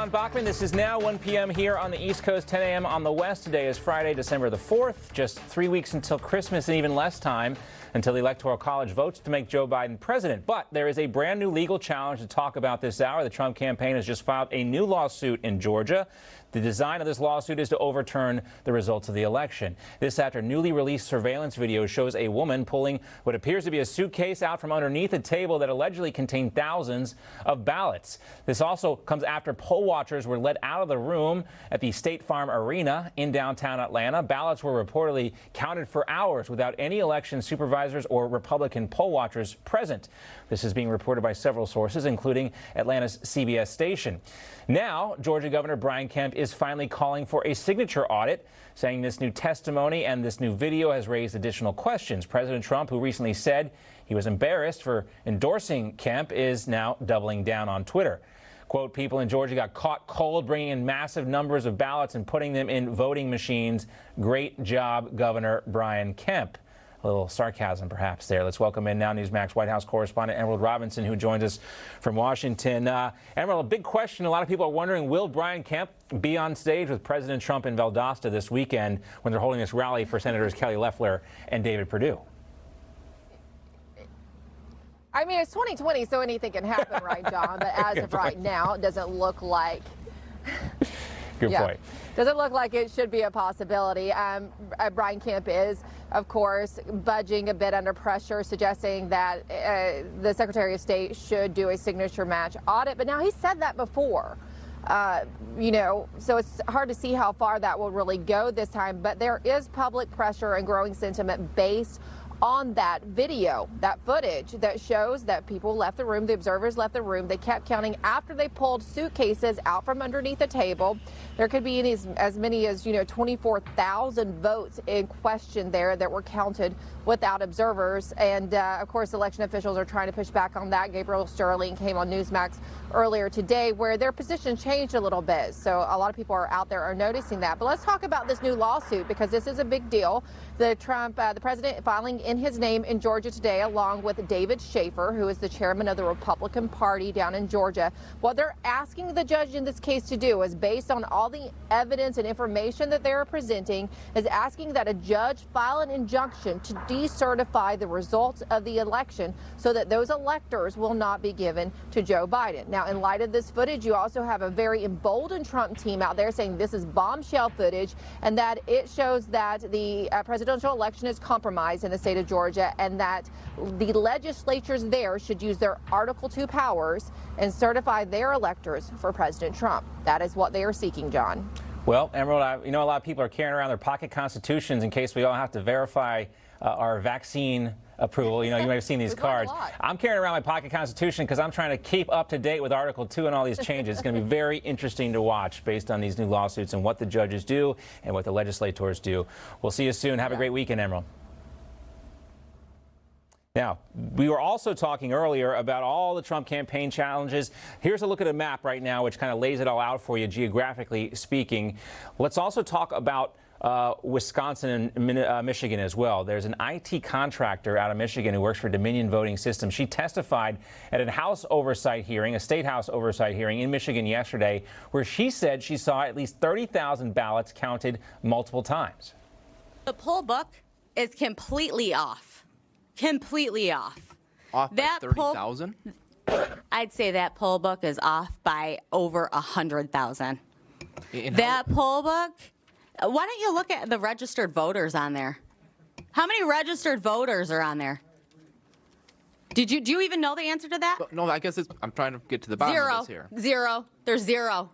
John Bachman. This is now 1 p.m. here on the East Coast, 10 a.m. on the West. Today is Friday, December the 4th. Just 3 weeks until Christmas and even less time until the Electoral College votes to make Joe Biden president. But there is a brand new legal challenge to talk about this hour. The Trump campaign has just filed a new lawsuit in Georgia. The design of this lawsuit is to overturn the results of the election. This after newly released surveillance video shows a woman pulling what appears to be a suitcase out from underneath a table that allegedly contained thousands of ballots. This also comes after poll watchers were let out of the room at the State Farm Arena in downtown Atlanta. Ballots were reportedly counted for hours without any election supervisors or Republican poll watchers present. This is being reported by several sources, including Atlanta's CBS station. Now, Georgia Governor Brian Kemp is finally calling for a signature audit, saying this new testimony and this new video has raised additional questions. President Trump, who recently said he was embarrassed for endorsing Kemp, is now doubling down on Twitter. Quote, people in Georgia got caught cold bringing in massive numbers of ballots and putting them in voting machines. Great job, Governor Brian Kemp. A little sarcasm, perhaps, there. Let's welcome in now Newsmax White House correspondent Emerald Robinson, who joins us from Washington. Emerald, a big question. A lot of people are wondering, will Brian Kemp be on stage with President Trump in Valdosta this weekend when they're holding this rally for Senators Kelly Loeffler and David Perdue? I mean, it's 2020, so anything can happen, right, John? But as of right now, it doesn't look like... Good point. Doesn't look like it should be a possibility. Brian Kemp is, of course, budging a bit under pressure, suggesting that the Secretary of State should do a signature match audit. But now he said that before, so it's hard to see how far that will really go this time. But there is public pressure and growing sentiment based on that video, that footage that shows that people left the room, the observers left the room. They kept counting after they pulled suitcases out from underneath the table. There could be as many as 24,000 votes in question there that were counted without observers. And of course, election officials are trying to push back on that. Gabriel Sterling came on Newsmax earlier today where their position changed a little bit. So a lot of people are out there are noticing that. But let's talk about this new lawsuit, because this is a big deal. The president filing in his name in Georgia today, along with David Schaefer, who is the chairman of the Republican Party down in Georgia. What they're asking the judge in this case to do is, based on all the evidence and information that they are presenting, is asking that a judge file an injunction to decertify the results of the election so that those electors will not be given to Joe Biden. Now, in light of this footage, you also have a very emboldened Trump team out there saying this is bombshell footage and that it shows that the presidential election is compromised in the state of Georgia, and that the legislatures there should use their Article 2 powers and certify their electors for President Trump. That is what they are seeking, John. Well, Emerald, a lot of people are carrying around their pocket constitutions in case we all have to verify our vaccine approval. You may have seen these cards. I'm carrying around my pocket constitution because I'm trying to keep up to date with Article 2 and all these changes. It's going to be very interesting to watch based on these new lawsuits and what the judges do and what the legislators do. We'll see you soon. Have a great weekend, Emerald. Now, we were also talking earlier about all the Trump campaign challenges. Here's a look at a map right now, which kind of lays it all out for you, geographically speaking. Let's also talk about Wisconsin and Michigan as well. There's an IT contractor out of Michigan who works for Dominion Voting Systems. She testified at a House oversight hearing, a state House oversight hearing in Michigan yesterday, where she said she saw at least 30,000 ballots counted multiple times. The poll book is completely off. Completely off. Off by 30,000? I'd say that poll book is off by over 100,000. That poll book, why don't you look at the registered voters on there? How many registered voters are on there? Do you even know the answer to that? No, I guess I'm trying to get to the bottom of this here. Zero. There's zero.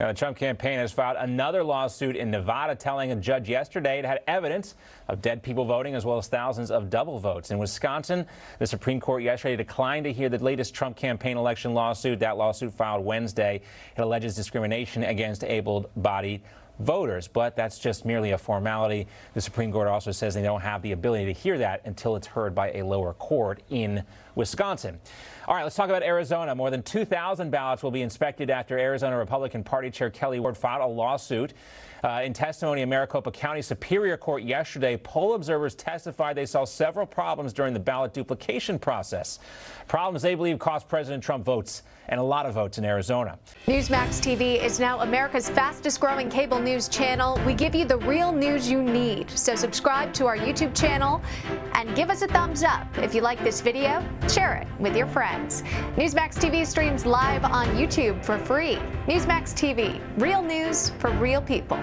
Now, the Trump campaign has filed another lawsuit in Nevada, telling a judge yesterday it had evidence of dead people voting as well as thousands of double votes. In Wisconsin, the Supreme Court yesterday declined to hear the latest Trump campaign election lawsuit. That lawsuit filed Wednesday. It alleges discrimination against able-bodied voters, but that's just merely a formality. The Supreme Court also says they don't have the ability to hear that until it's heard by a lower court in Wisconsin. All right, let's talk about Arizona. More than 2,000 ballots will be inspected after Arizona Republican Party Chair Kelly Ward filed a lawsuit. In testimony in Maricopa County Superior Court yesterday, poll observers testified they saw several problems during the ballot duplication process. Problems they believe cost President Trump votes, and a lot of votes in Arizona. Newsmax TV is now America's fastest growing cable news channel. We give you the real news you need. So subscribe to our YouTube channel and give us a thumbs up. If you like this video, share it with your friends. Newsmax TV streams live on YouTube for free. Newsmax TV, real news for real people.